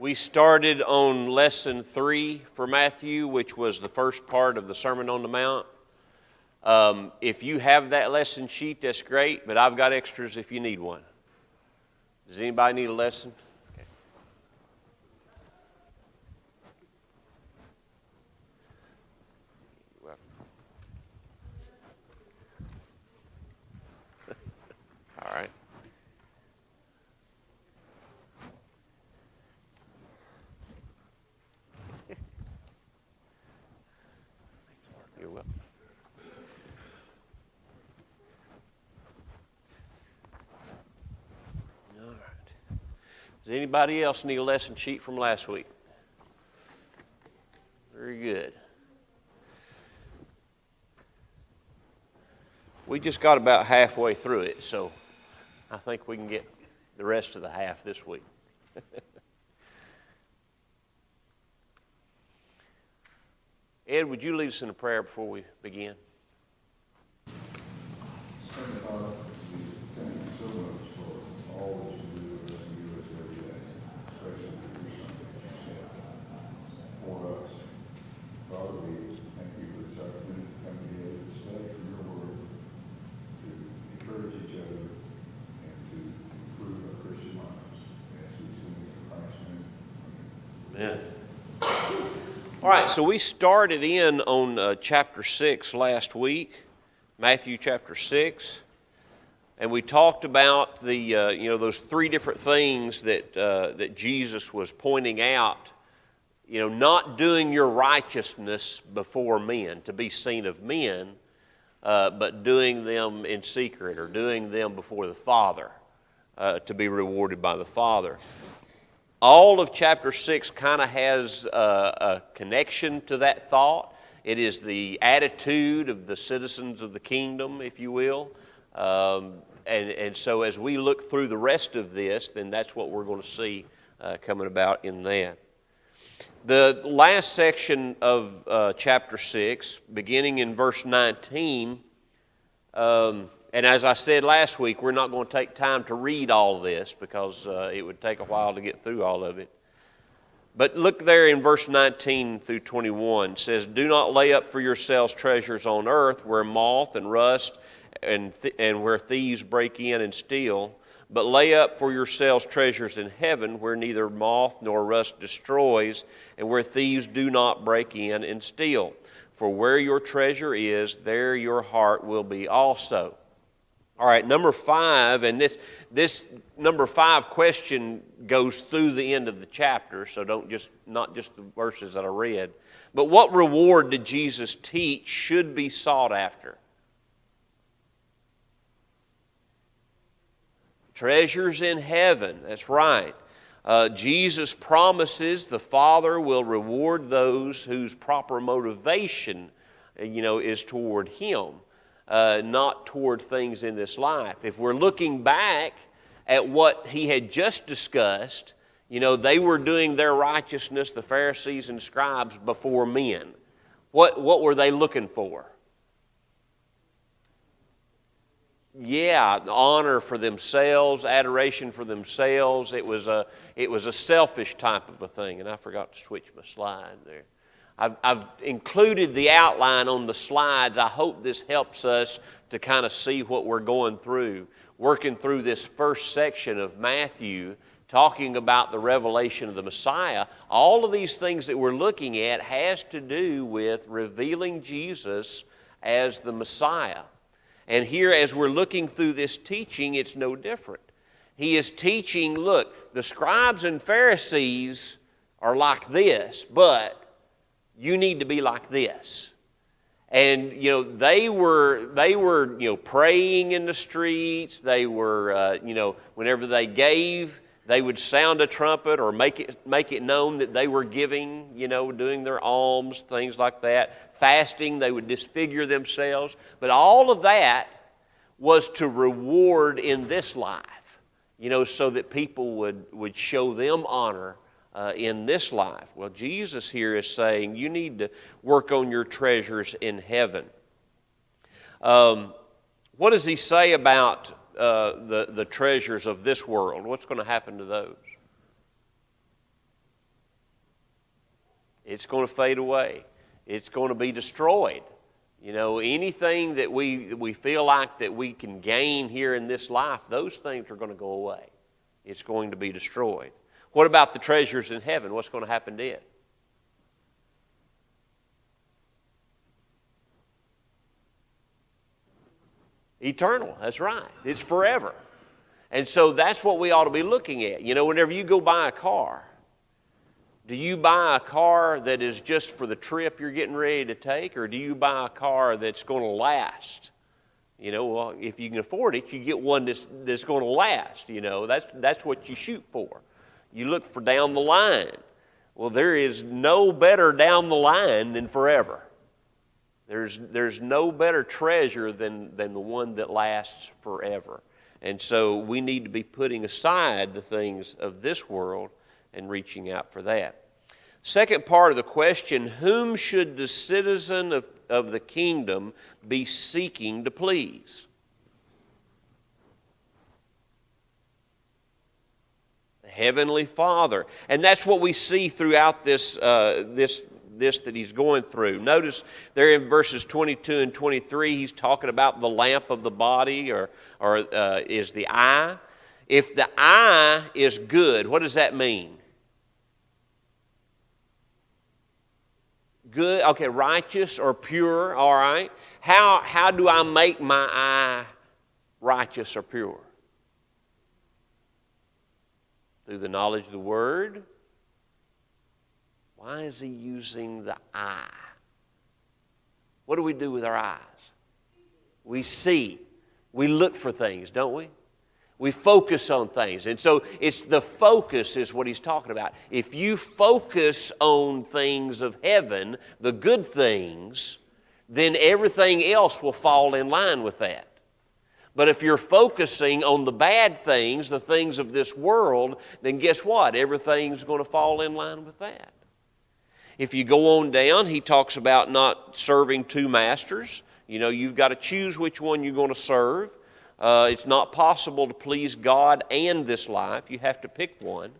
We started on lesson 3 for Matthew, which was the first part of the Sermon on the Mount. If you have that lesson sheet, that's great, but I've got extras if you need one. Does anybody need a lesson? Okay. Well. All right. You're welcome. All right. Does anybody else need a lesson sheet from last week? Very good. We just got about halfway through it, so I think we can get the rest of the half this week. Ed, would you lead us in a prayer before we begin? Heavenly Father, we thank you so much for all that you do with us and give us every day, especially through your Son that you sent for us. Father, we thank you for this opportunity to come together to study from your word, to encourage each other, and to improve our Christian lives. We ask these things in Christ's name. Amen. All right, so we started in on chapter 6 last week, Matthew chapter 6, and we talked about the those three different things that Jesus was pointing out. Not doing your righteousness before men to be seen of men, but doing them in secret or doing them before the Father to be rewarded by the Father. All of chapter 6 kind of has a connection to that thought. It is the attitude of the citizens of the kingdom, if you will. And so as we look through the rest of this, then that's what we're going to see coming about in that. The last section of chapter 6, beginning in verse 19, and as I said last week, we're not going to take time to read all of this because it would take a while to get through all of it. But look there in verse 19 through 21. It says, "Do not lay up for yourselves treasures on earth where moth and rust and where thieves break in and steal, but lay up for yourselves treasures in heaven where neither moth nor rust destroys and where thieves do not break in and steal. For where your treasure is, there your heart will be also." All right, number 5, and this number 5 question goes through the end of the chapter, so not just the verses that I read. But what reward did Jesus teach should be sought after? Treasures in heaven, that's right. Jesus promises the Father will reward those whose proper motivation, is toward Him. Not toward things in this life. If we're looking back at what he had just discussed, they were doing their righteousness, the Pharisees and scribes, before men. What were they looking for? Yeah, honor for themselves, adoration for themselves. It was a selfish type of a thing, and I forgot to switch my slide there. I've included the outline on the slides. I hope this helps us to kind of see what we're going through. Working through this first section of Matthew, talking about the revelation of the Messiah, all of these things that we're looking at has to do with revealing Jesus as the Messiah. And here, as we're looking through this teaching, it's no different. He is teaching, look, the scribes and Pharisees are like this, but you need to be like this. And, they were praying in the streets. They were, whenever they gave, they would sound a trumpet or make it known that they were giving, doing their alms, things like that. Fasting, they would disfigure themselves. But all of that was to reward in this life, so that people would show them honor in this life. Well, Jesus here is saying you need to work on your treasures in heaven. What does he say about the treasures of this world? What's going to happen to those? It's going to fade away. It's going to be destroyed. You know, anything that we feel like that we can gain here in this life, those things are going to go away. It's going to be destroyed. What about the treasures in heaven? What's going to happen to it? Eternal, that's right. It's forever. And so that's what we ought to be looking at. You know, whenever you go buy a car, do you buy a car that is just for the trip you're getting ready to take, or do you buy a car that's going to last? You know, well, if you can afford it, you get one that's going to last. You know, that's what you shoot for. You look for down the line. Well, there is no better down the line than forever. There's no better treasure than the one that lasts forever. And so we need to be putting aside the things of this world and reaching out for that. Second part of the question, whom should the citizen of the kingdom be seeking to please? The Heavenly Father. And that's what we see throughout this that he's going through. Notice there in verses 22 and 23, he's talking about the lamp of the body or is the eye. If the eye is good, what does that mean? Good, okay, righteous or pure, all right. How do I make my eye righteous or pure? Through the knowledge of the Word. Why is he using the eye? What do we do with our eyes? We see. We look for things, don't we? We focus on things. And so it's the focus is what he's talking about. If you focus on things of heaven, the good things, then everything else will fall in line with that. But if you're focusing on the bad things, the things of this world, then guess what? Everything's going to fall in line with that. If you go on down, he talks about not serving two masters. You know, you've got to choose which one you're going to serve. It's not possible to please God and this life. You have to pick one.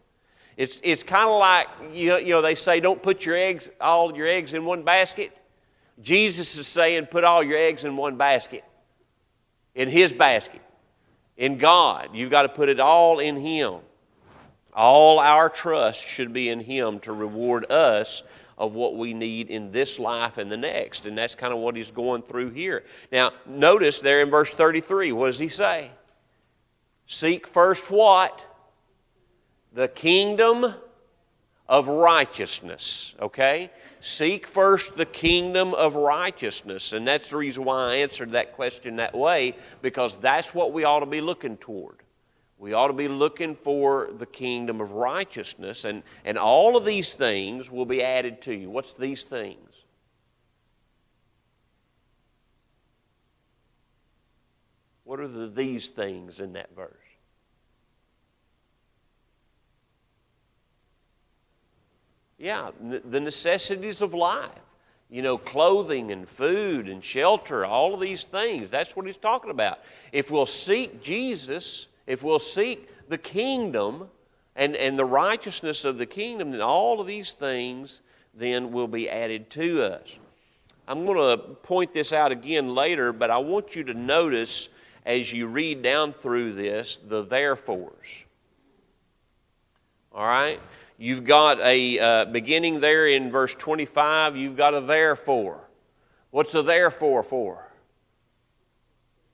It's kind of like, you know, they say don't put all your eggs in one basket. Jesus is saying put all your eggs in one basket, in His basket, in God. You've got to put it all in Him. All our trust should be in Him to reward us of what we need in this life and the next. And that's kind of what he's going through here. Now, notice there in verse 33, what does he say? Seek first what? The kingdom of righteousness. Okay? Seek first the kingdom of righteousness. And that's the reason why I answered that question that way, because that's what we ought to be looking toward. We ought to be looking for the kingdom of righteousness, and all of these things will be added to you. What's these things? What are these things in that verse? Yeah, the necessities of life. You know, clothing and food and shelter, all of these things. That's what he's talking about. If we'll seek Jesus, if we'll seek the kingdom and the righteousness of the kingdom, then all of these things then will be added to us. I'm going to point this out again later, but I want you to notice as you read down through this, the therefores. All right? You've got a beginning there in verse 25, you've got a therefore. What's a therefore for?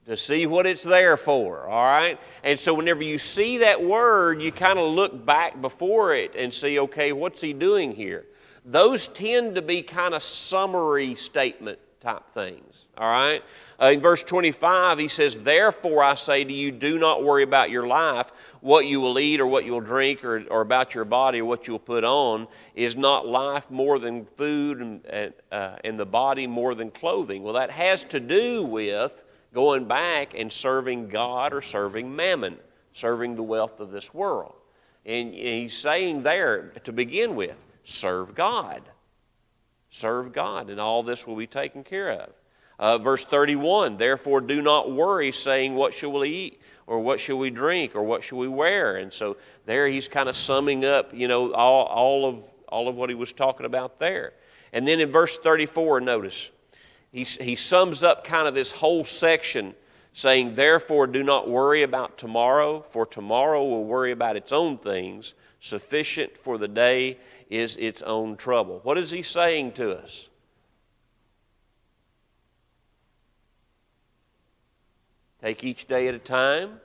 To see what it's there for, all right? And so whenever you see that word, you kind of look back before it and see, okay, what's he doing here? Those tend to be kind of summary statement type things, all right? In verse 25, he says, therefore I say to you, do not worry about your life, what you will eat or what you will drink, or about your body or what you will put on. Is not life more than food and the body more than clothing? Well, that has to do with going back and serving God or serving mammon, serving the wealth of this world. And he's saying there, to begin with, serve God. Serve God, and all this will be taken care of. Verse 31, therefore do not worry, saying, what shall we eat, or what shall we drink, or what shall we wear? And so there he's kind of summing up, you know, all all of what he was talking about there. And then in verse 34, notice, he sums up kind of this whole section saying, therefore do not worry about tomorrow, for tomorrow will worry about its own things. Sufficient for the day is its own trouble. What is he saying to us? Take each day at a time.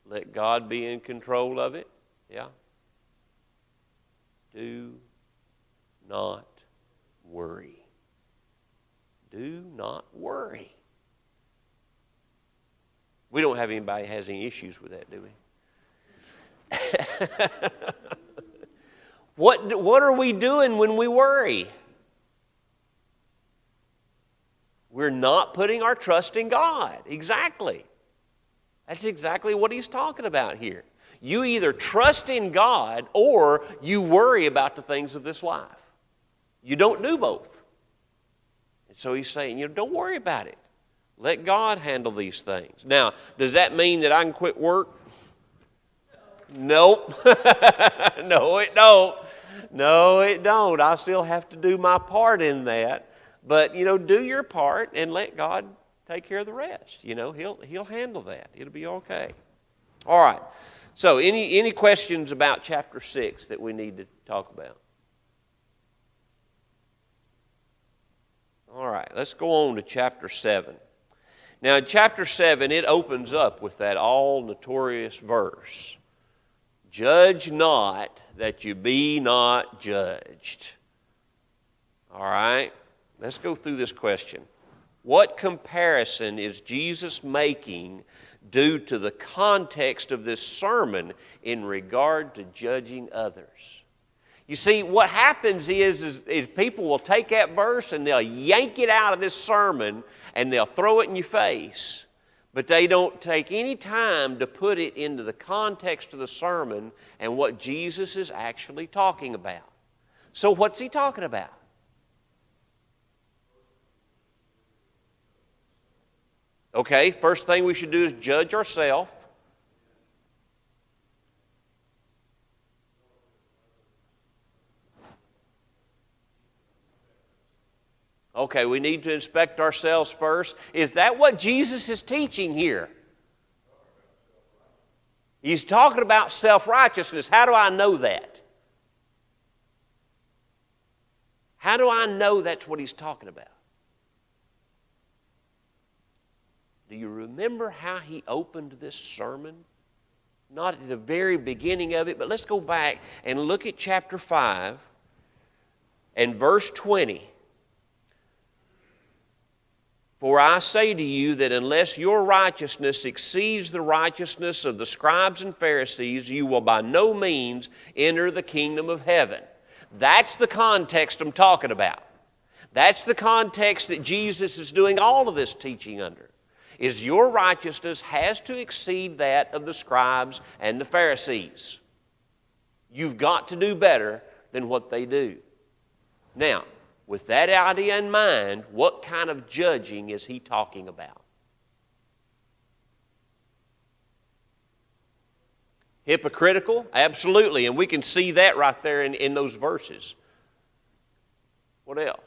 Let God be in control of it. Yeah. Do not worry. Do not worry. We don't have anybody who has any issues with that, do we? What are we doing when we worry? We're not putting our trust in God. Exactly. That's exactly what he's talking about here. You either trust in God or you worry about the things of this life. You don't do both. And so he's saying, don't worry about it. Let God handle these things. Now, does that mean that I can quit work? Nope. No, it don't. No, it don't. I still have to do my part in that. But, do your part and let God take care of the rest. He'll handle that. It'll be okay. All right. So, any questions about chapter 6 that we need to talk about? All right. Let's go on to chapter 7. Now, in chapter 7, it opens up with that all-notorious verse. Judge not that you be not judged. All right? Let's go through this question. What comparison is Jesus making due to the context of this sermon in regard to judging others? You see, what happens is people will take that verse and they'll yank it out of this sermon and they'll throw it in your face. But they don't take any time to put it into the context of the sermon and what Jesus is actually talking about. So what's he talking about? Okay, first thing we should do is judge ourselves. Okay, we need to inspect ourselves first. Is that what Jesus is teaching here? He's talking about self-righteousness. How do I know that? How do I know that's what he's talking about? Do you remember how he opened this sermon? Not at the very beginning of it, but let's go back and look at chapter 5 and verse 20. For I say to you that unless your righteousness exceeds the righteousness of the scribes and Pharisees, you will by no means enter the kingdom of heaven. That's the context I'm talking about. That's the context that Jesus is doing all of this teaching under. Is your righteousness has to exceed that of the scribes and the Pharisees. You've got to do better than what they do. Now, with that idea in mind, what kind of judging is he talking about? Hypocritical? Absolutely, and we can see that right there in those verses. What else?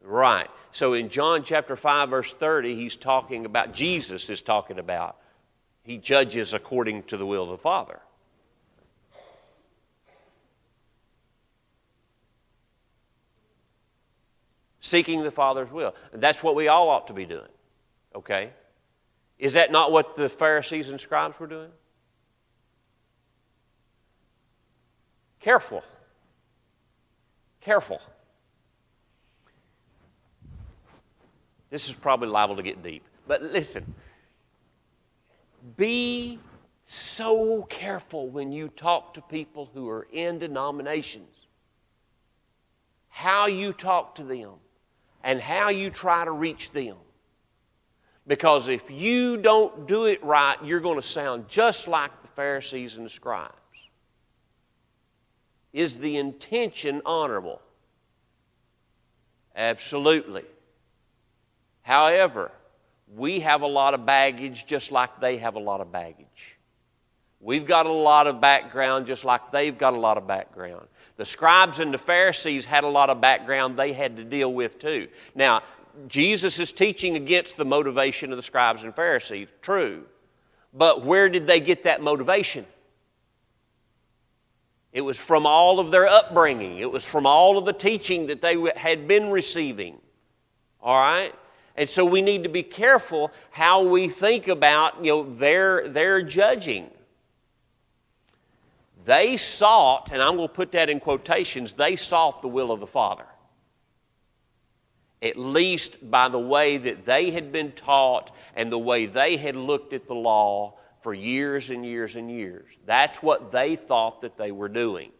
Right. So in John chapter 5, verse 30, Jesus is talking about, he judges according to the will of the Father. Seeking the Father's will. And that's what we all ought to be doing. Okay? Is that not what the Pharisees and scribes were doing? Careful. Careful. This is probably liable to get deep. But listen, be so careful when you talk to people who are in denominations. How you talk to them and how you try to reach them. Because if you don't do it right, you're going to sound just like the Pharisees and the scribes? Is the intention honorable? Absolutely. However, we have a lot of baggage just like they have a lot of baggage. We've got a lot of background just like they've got a lot of background. The scribes and the Pharisees had a lot of background they had to deal with too. Now, Jesus is teaching against the motivation of the scribes and Pharisees, true. But where did they get that motivation? It was from all of their upbringing. It was from all of the teaching that they had been receiving. All right? And so we need to be careful how we think about, their judging. They sought, and I'm going to put that in quotations, they sought the will of the Father. At least by the way that they had been taught and the way they had looked at the law for years and years and years. That's what they thought that they were doing.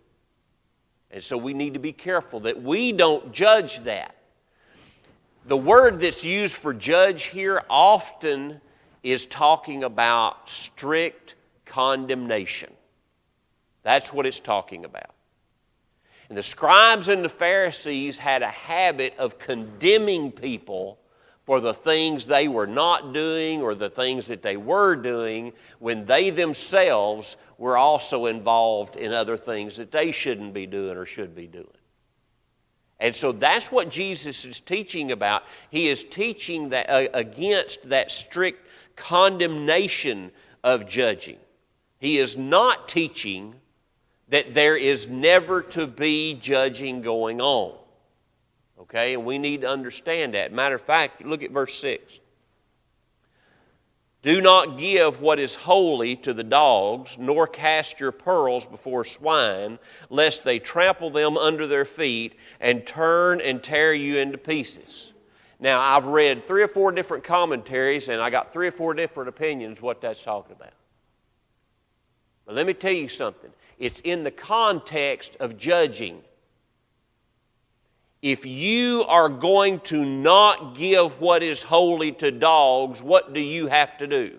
And so we need to be careful that we don't judge that. The word that's used for judge here often is talking about strict condemnation. That's what it's talking about. And the scribes and the Pharisees had a habit of condemning people for the things they were not doing or the things that they were doing when they themselves were also involved in other things that they shouldn't be doing or should be doing. And so that's what Jesus is teaching about. He is teaching that, against that strict condemnation of judging. He is not teaching that there is never to be judging going on. Okay, and we need to understand that. Matter of fact, look at verse 6. Do not give what is holy to the dogs, nor cast your pearls before swine, lest they trample them under their feet and turn and tear you into pieces. Now, I've read 3 or 4 different commentaries, and I got 3 or 4 different opinions what that's talking about. But let me tell you something. It's in the context of judging. If you are going to not give what is holy to dogs, what do you have to do?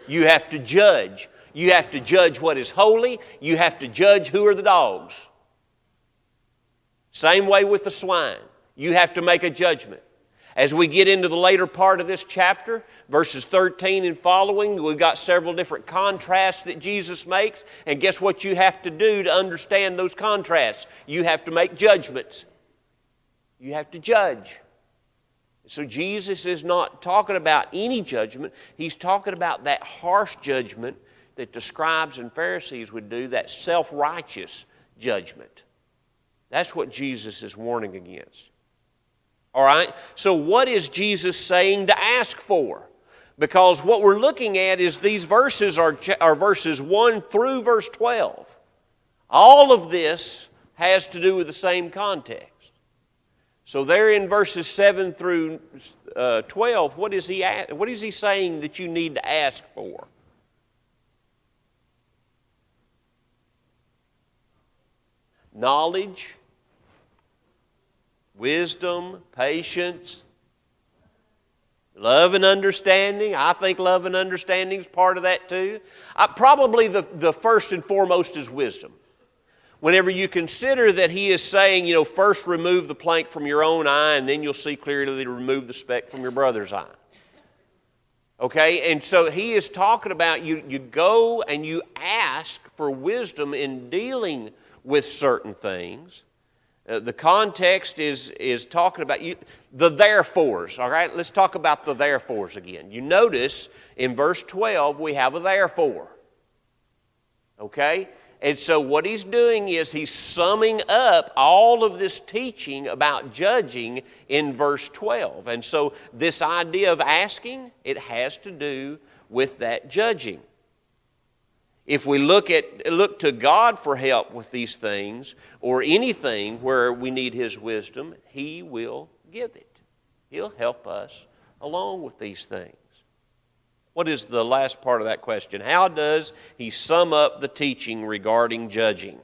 You have to judge. You have to judge what is holy. You have to judge who are the dogs. Same way with the swine. You have to make a judgment. As we get into the later part of this chapter, verses 13 and following, we've got several different contrasts that Jesus makes. And guess what you have to do to understand those contrasts? You have to make judgments. You have to judge. So Jesus is not talking about any judgment. He's talking about that harsh judgment that the scribes and Pharisees would do, that self-righteous judgment. That's what Jesus is warning against. All right? So what is Jesus saying to ask for? Because what we're looking at is these verses are verses 1 through verse 12. All of this has to do with the same context. So there in verses 7 through 12, what is he saying that you need to ask for? Knowledge, wisdom, patience, love and understanding. I think love and understanding is part of that too. Probably the first and foremost is wisdom. Whenever you consider that he is saying, first remove the plank from your own eye and then you'll see clearly to remove the speck from your brother's eye. Okay, and so he is talking about you go and you ask for wisdom in dealing with certain things. The context is talking about the therefores, all right? Let's talk about the therefores again. You notice in verse 12 we have a therefore, okay? And so what he's doing is he's summing up all of this teaching about judging in verse 12. And so this idea of asking, it has to do with that judging. If we look to God for help with these things, or anything where we need his wisdom, he will give it. He'll help us along with these things. What is the last part of that question? How does he sum up the teaching regarding judging?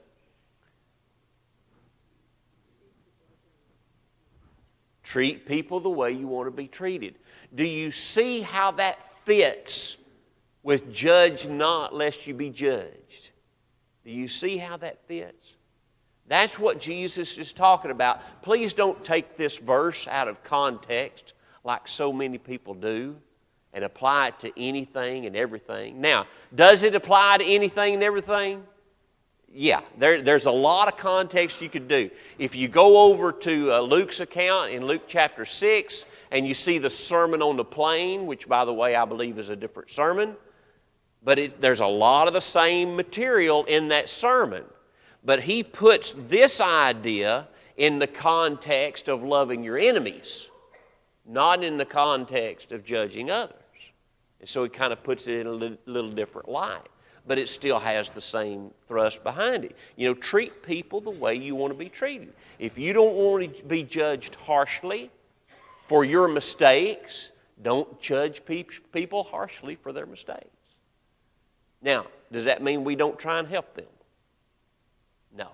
Treat people the way you want to be treated. Do you see how that fits with judge not lest you be judged? Do you see how that fits? That's what Jesus is talking about. Please don't take this verse out of context like so many people do and apply it to anything and everything. Now, does it apply to anything and everything? Yeah, there's a lot of context you could do. If you go over to Luke's account in Luke chapter 6 and you see the Sermon on the Plain, which by the way I believe is a different sermon, but there's a lot of the same material in that sermon. But he puts this idea in the context of loving your enemies, not in the context of judging others. And so he kind of puts it in a little different light. But it still has the same thrust behind it. You know, treat people the way you want to be treated. If you don't want to be judged harshly for your mistakes, don't judge people harshly for their mistakes. Now, does that mean we don't try and help them? No,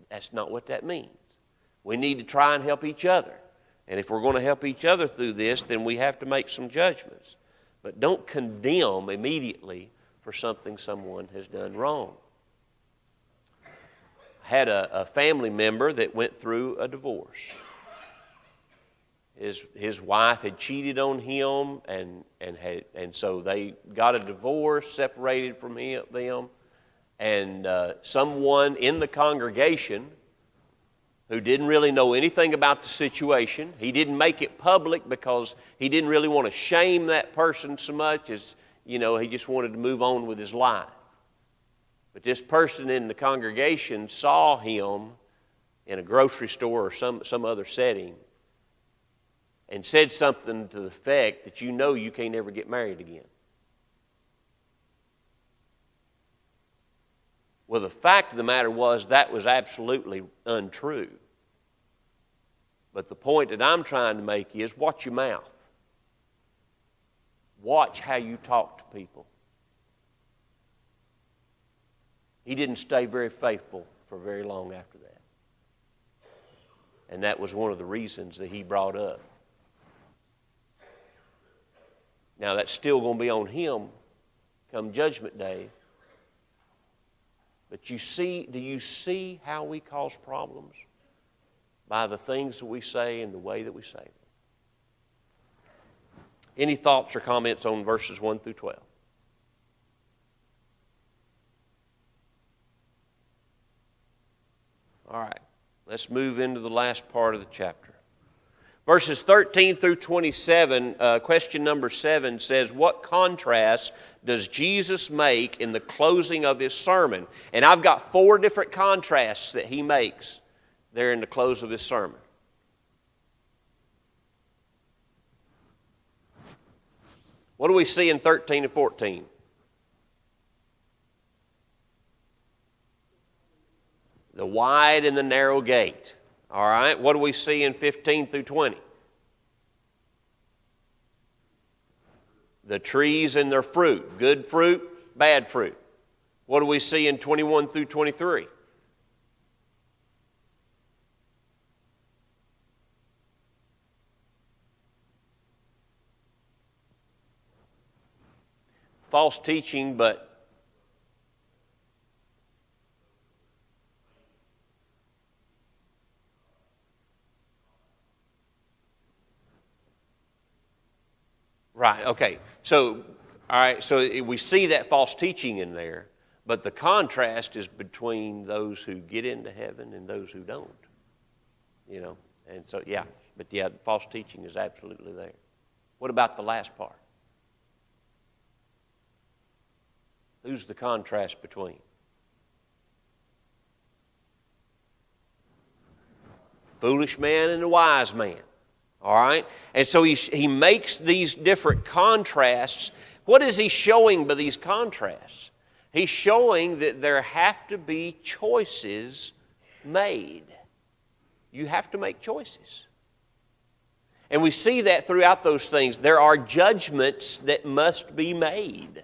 that's not what that means. We need to try and help each other. And if we're going to help each other through this, then we have to make some judgments. But don't condemn immediately for something someone has done wrong. I had a family member that went through a divorce. His wife had cheated on him, and so they got a divorce, separated from them. And someone in the congregation who didn't really know anything about the situation, he didn't make it public because he didn't really want to shame that person so much as, you know, he just wanted to move on with his life. But this person in the congregation saw him in a grocery store or some other setting and said something to the effect that you know you can't ever get married again. Well, the fact of the matter was that was absolutely untrue. But the point that I'm trying to make is watch your mouth. Watch how you talk to people. He didn't stay very faithful for very long after that. And that was one of the reasons that he brought up. Now, that's still going to be on him come Judgment Day. But do you see how we cause problems? By the things that we say and the way that we say them. Any thoughts or comments on verses 1 through 12? All right, let's move into the last part of the chapter. Verses 13 through 27, question number 7 says, what contrast does Jesus make in the closing of his sermon? And I've got 4 different contrasts that he makes there in the close of his sermon. What do we see in 13 and 14? The wide and the narrow gate. All right, what do we see in 15 through 20? The trees and their fruit. Good fruit, bad fruit. What do we see in 21 through 23? False teaching, but right, okay. So, all right, so we see that false teaching in there, but the contrast is between those who get into heaven and those who don't. You know, and so, yeah, but yeah, false teaching is absolutely there. What about the last part? Who's the contrast between? Foolish man and the wise man. All right? And so he makes these different contrasts. What is he showing by these contrasts? He's showing that there have to be choices made. You have to make choices. And we see that throughout those things. There are judgments that must be made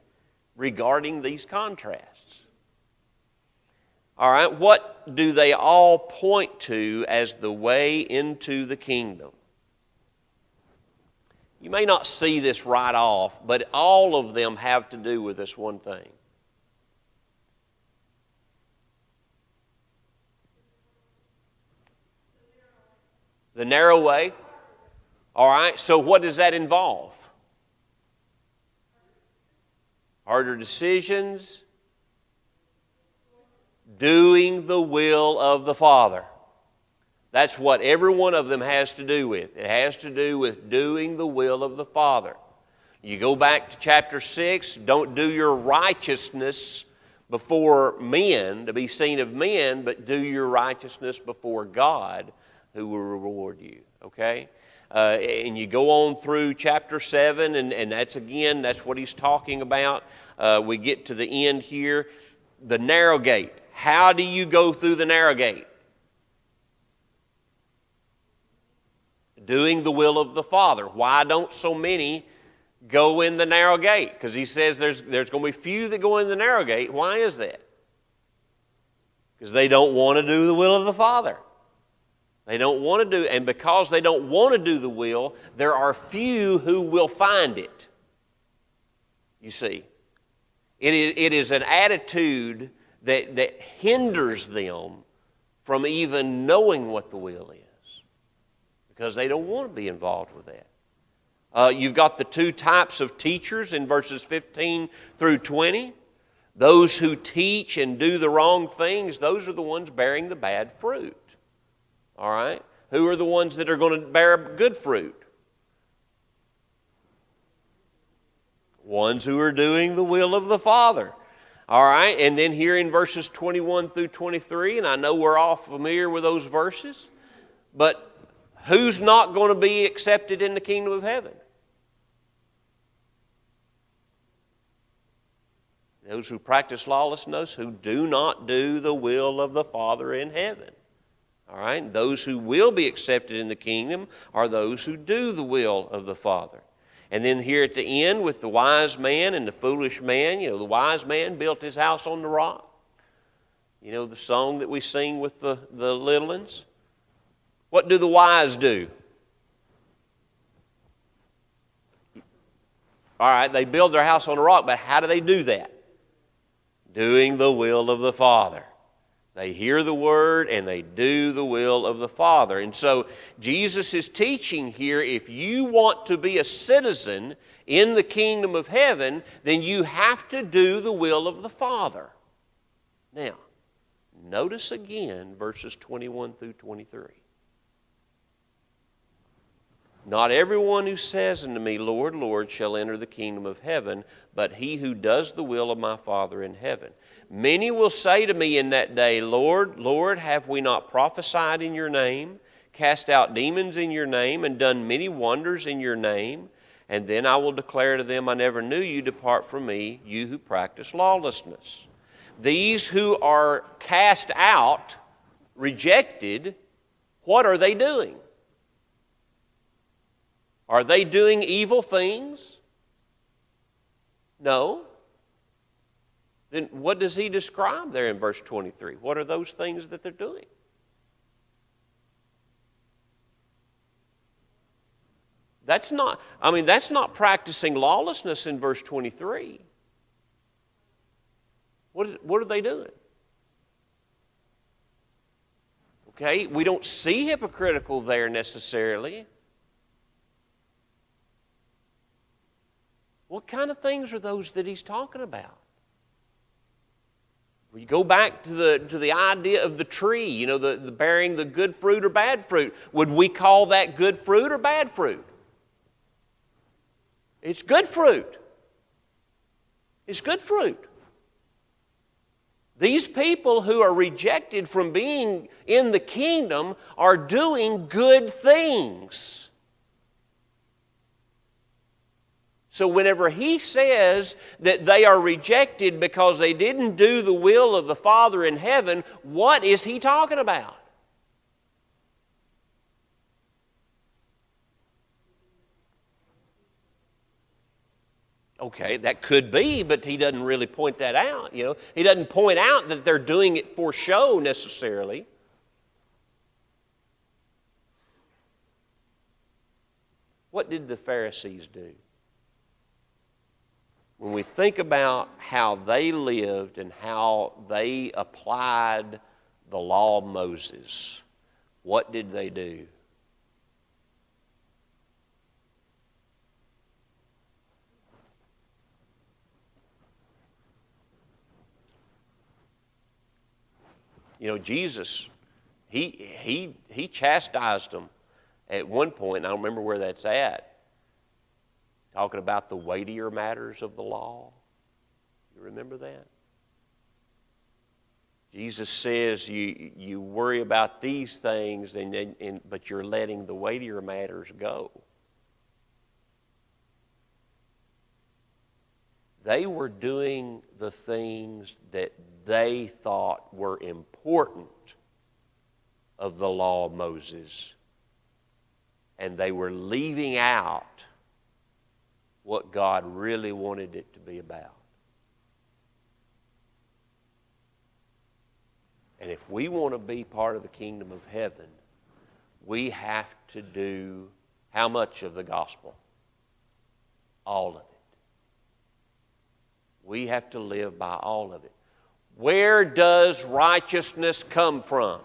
regarding these contrasts. All right, what do they all point to as the way into the kingdom? You may not see this right off, but all of them have to do with this one thing. The narrow way. All right, so what does that involve? Harder decisions, doing the will of the Father. That's what every one of them has to do with. It has to do with doing the will of the Father. You go back to chapter 6, don't do your righteousness before men, to be seen of men, but do your righteousness before God, who will reward you, okay? And you go on through chapter 7, and that's what he's talking about. We get to the end here. The narrow gate. How do you go through the narrow gate? Doing the will of the Father. Why don't so many go in the narrow gate? Because he says there's going to be few that go in the narrow gate. Why is that? Because they don't want to do the will of the Father. They don't want to do, and because they don't want to do the will, there are few who will find it. You see, it is an attitude that hinders them from even knowing what the will is, because they don't want to be involved with that. You've got the two types of teachers in verses 15 through 20. Those who teach and do the wrong things, those are the ones bearing the bad fruit. All right? Who are the ones that are going to bear good fruit? Ones who are doing the will of the Father. All right? And then here in verses 21 through 23, and I know we're all familiar with those verses, but who's not going to be accepted in the kingdom of heaven? Those who practice lawlessness, who do not do the will of the Father in heaven. All right? Those who will be accepted in the kingdom are those who do the will of the Father. And then here at the end with the wise man and the foolish man, the wise man built his house on the rock. You know the song that we sing with the little ones? What do the wise do? All right, they build their house on the rock, but how do they do that? Doing the will of the Father. They hear the word and they do the will of the Father. And so Jesus is teaching here, if you want to be a citizen in the kingdom of heaven, then you have to do the will of the Father. Now, notice again verses 21 through 23. Not everyone who says unto me, Lord, Lord, shall enter the kingdom of heaven, but he who does the will of my Father in heaven. Many will say to me in that day, Lord, Lord, have we not prophesied in your name, cast out demons in your name, and done many wonders in your name? And then I will declare to them, I never knew you, depart from me, you who practice lawlessness. These who are cast out, rejected, what are they doing? Are they doing evil things? No. Then what does he describe there in verse 23? What are those things that they're doing? That's not practicing lawlessness in verse 23. What are they doing? Okay, we don't see hypocritical there necessarily. What kind of things are those that he's talking about? We go back to the idea of the tree, the bearing the good fruit or bad fruit. Would we call that good fruit or bad fruit? It's good fruit. It's good fruit. These people who are rejected from being in the kingdom are doing good things. So whenever he says that they are rejected because they didn't do the will of the Father in heaven, what is he talking about? Okay, that could be, but he doesn't really point that out. He doesn't point out that they're doing it for show necessarily. What did the Pharisees do? When we think about how they lived and how they applied the law of Moses, what did they do? You know, Jesus, he chastised them at one point, and I don't remember where that's at, talking about the weightier matters of the law. You remember that? Jesus says you worry about these things, but you're letting the weightier matters go. They were doing the things that they thought were important of the law of Moses, and they were leaving out what God really wanted it to be about. And if we want to be part of the kingdom of heaven, we have to do how much of the gospel? All of it. We have to live by all of it. Where does righteousness come from?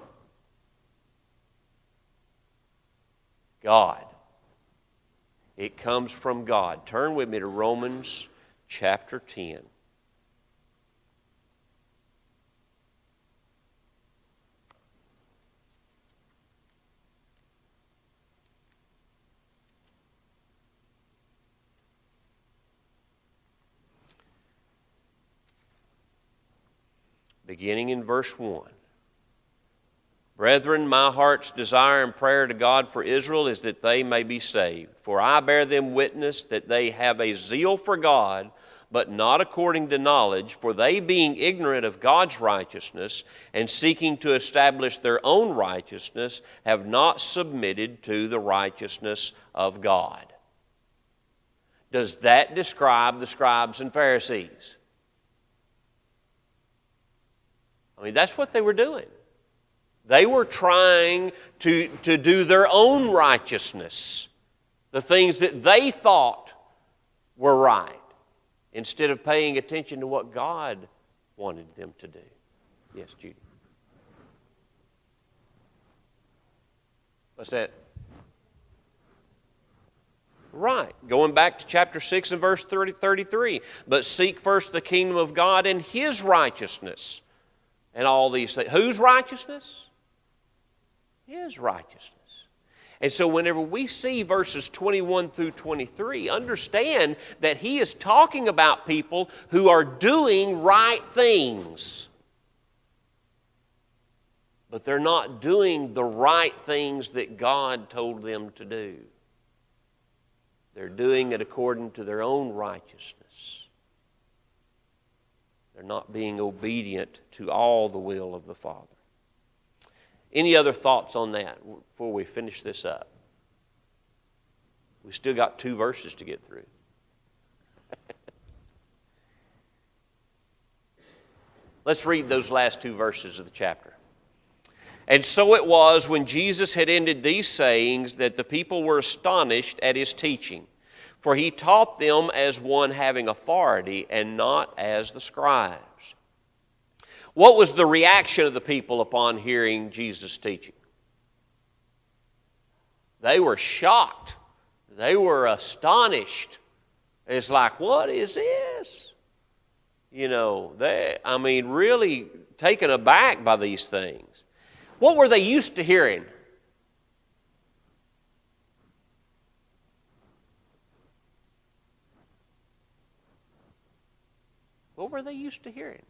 God. It comes from God. Turn with me to Romans chapter 10. Beginning in verse 1. Brethren, my heart's desire and prayer to God for Israel is that they may be saved. For I bear them witness that they have a zeal for God, but not according to knowledge, for they being ignorant of God's righteousness and seeking to establish their own righteousness, have not submitted to the righteousness of God. Does that describe the scribes and Pharisees? I mean, that's what they were doing. They were trying to do their own righteousness, the things that they thought were right, instead of paying attention to what God wanted them to do. Yes, Judy. What's that? Right. Going back to chapter 6 and verse 33. But seek first the kingdom of God and His righteousness, and all these things. Whose righteousness? His righteousness. And so whenever we see verses 21 through 23, understand that he is talking about people who are doing right things. But they're not doing the right things that God told them to do. They're doing it according to their own righteousness. They're not being obedient to all the will of the Father. Any other thoughts on that before we finish this up? We still got 2 verses to get through. Let's read those last 2 verses of the chapter. And so it was when Jesus had ended these sayings that the people were astonished at his teaching. For he taught them as one having authority and not as the scribes. What was the reaction of the people upon hearing Jesus' teaching? They were shocked. They were astonished. It's like, what is this? You know, really taken aback by these things. What were they used to hearing? What were they used to hearing?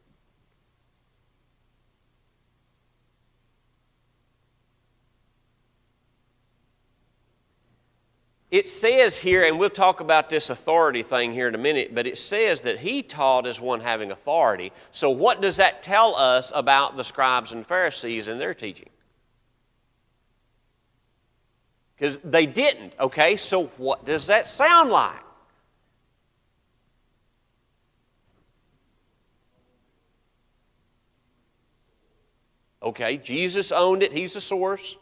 It says here, and we'll talk about this authority thing here in a minute, but it says that he taught as one having authority. So what does that tell us about the scribes and Pharisees and their teaching? Because they didn't, okay? So what does that sound like? Okay, Jesus owned it. He's the source.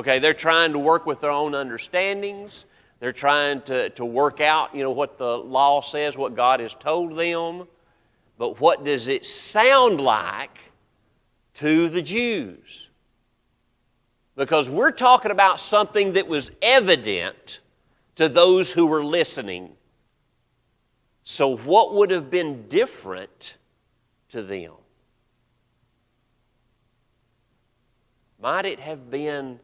Okay, they're trying to work with their own understandings. They're trying to work out, what the law says, what God has told them. But what does it sound like to the Jews? Because we're talking about something that was evident to those who were listening. So what would have been different to them? Might it have been,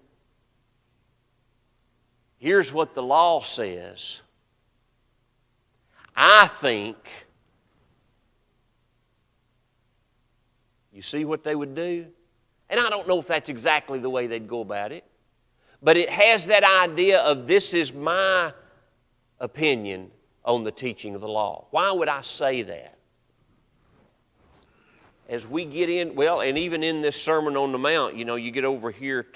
here's what the law says. I think, you see what they would do? And I don't know if that's exactly the way they'd go about it. But it has that idea of this is my opinion on the teaching of the law. Why would I say that? As we get in, well, and even in this Sermon on the Mount, you get over here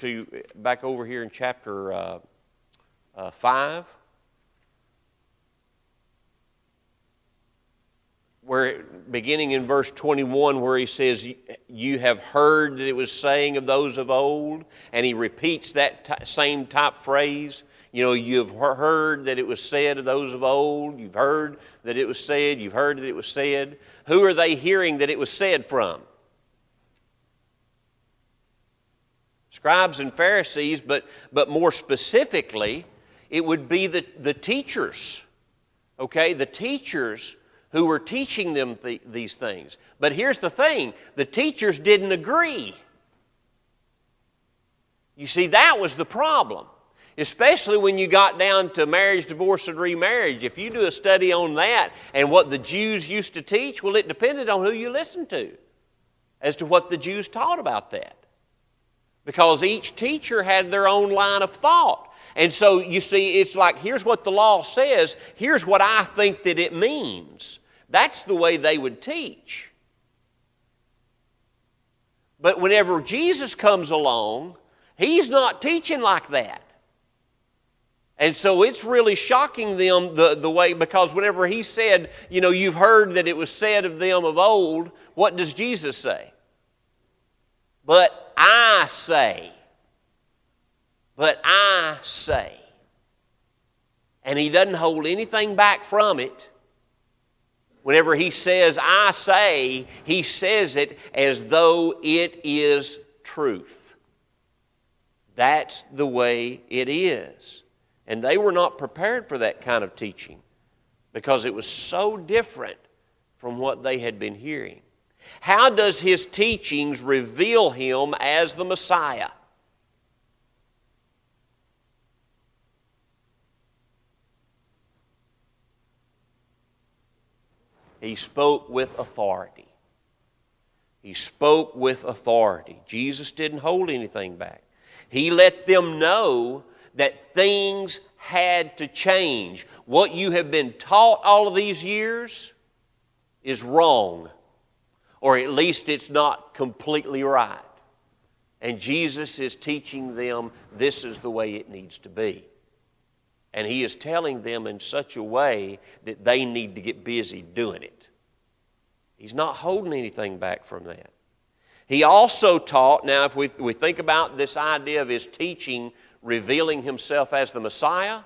back over here in chapter 5, where beginning in verse 21, where he says, you have heard that it was saying of those of old, and he repeats that same type phrase. You've heard that it was said of those of old. You've heard that it was said. You've heard that it was said. Who are they hearing that it was said from? Scribes and Pharisees, but more specifically, it would be the teachers. Okay, the teachers who were teaching them these things. But here's the thing, the teachers didn't agree. You see, that was the problem. Especially when you got down to marriage, divorce, and remarriage. If you do a study on that and what the Jews used to teach, well, it depended on who you listened to as to what the Jews taught about that. Because each teacher had their own line of thought. And so, you see, it's like, here's what the law says, here's what I think that it means. That's the way they would teach. But whenever Jesus comes along, He's not teaching like that. And so it's really shocking them the way, because whenever He said, you've heard that it was said of them of old, what does Jesus say? But I say. But I say. And He doesn't hold anything back from it. Whenever He says, I say, He says it as though it is truth. That's the way it is. And they were not prepared for that kind of teaching because it was so different from what they had been hearing. How does His teachings reveal Him as the Messiah? He spoke with authority. He spoke with authority. Jesus didn't hold anything back. He let them know that things had to change. What you have been taught all of these years is wrong, or at least it's not completely right. And Jesus is teaching them this is the way it needs to be. And He is telling them in such a way that they need to get busy doing it. He's not holding anything back from that. He also taught, now if we think about this idea of His teaching revealing Himself as the Messiah,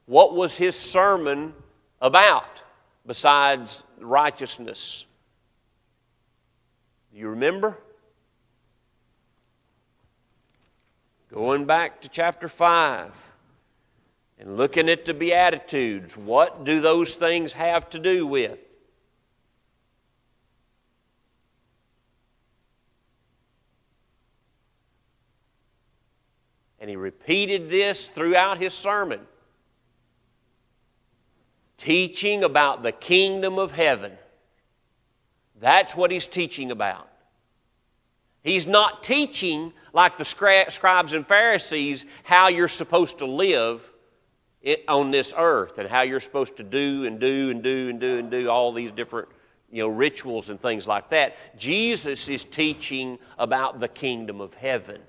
what was His sermon about besides righteousness? Do you remember? Going back to chapter 5 and looking at the Beatitudes, what do those things have to do with? And He repeated this throughout His sermon, teaching about the kingdom of heaven. That's what He's teaching about. He's not teaching like the scribes and Pharisees how you're supposed to live on this earth and how you're supposed to do all these different rituals and things like that. Jesus is teaching about the kingdom of heaven.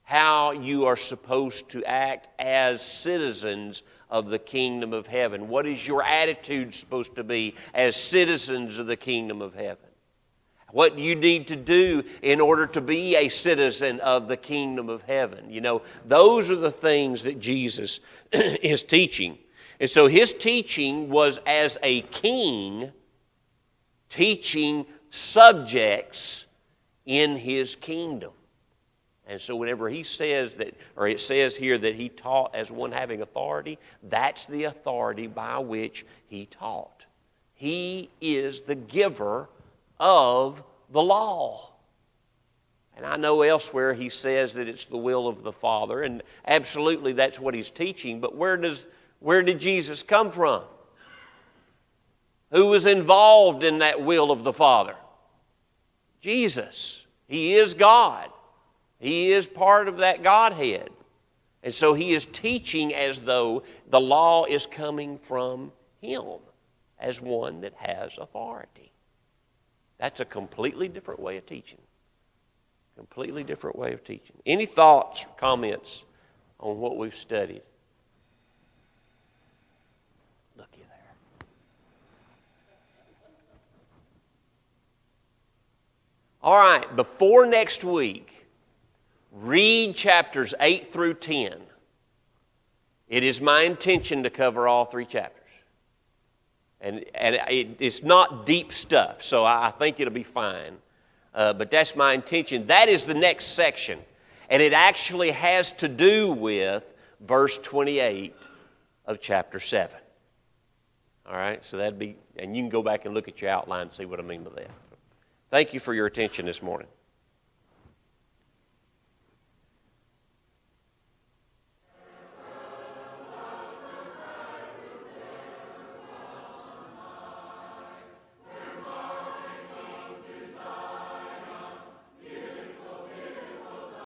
How you are supposed to act as citizens of the kingdom of heaven. What is your attitude supposed to be as citizens of the kingdom of heaven? what you need to do in order to be a citizen of the kingdom of heaven. You know, those are the things that Jesus is teaching. And so his teaching was as a king teaching subjects in his kingdom. And so whenever he says that, or it says here that he taught as one having authority, that's the authority by which he taught. He is the giver of the law. And I know elsewhere he says that it's the will of the Father, and absolutely that's what he's teaching, but where did Jesus come from? Who was involved in that will of the Father? Jesus. He is God. He is part of that Godhead. And so he is teaching as though the law is coming from him as one that has authority. That's a completely different way of teaching. Completely different way of teaching. Any thoughts or comments on what we've studied? Looky there. All right, before next week, read chapters 8 through 10. It is my intention to cover all 3 chapters. And it's not deep stuff, so I think it'll be fine. But that's my intention. That is the next section. And it actually has to do with verse 28 of chapter 7. All right, so that'd be, and you can go back and look at your outline and see what I mean by that. Thank you for your attention this morning.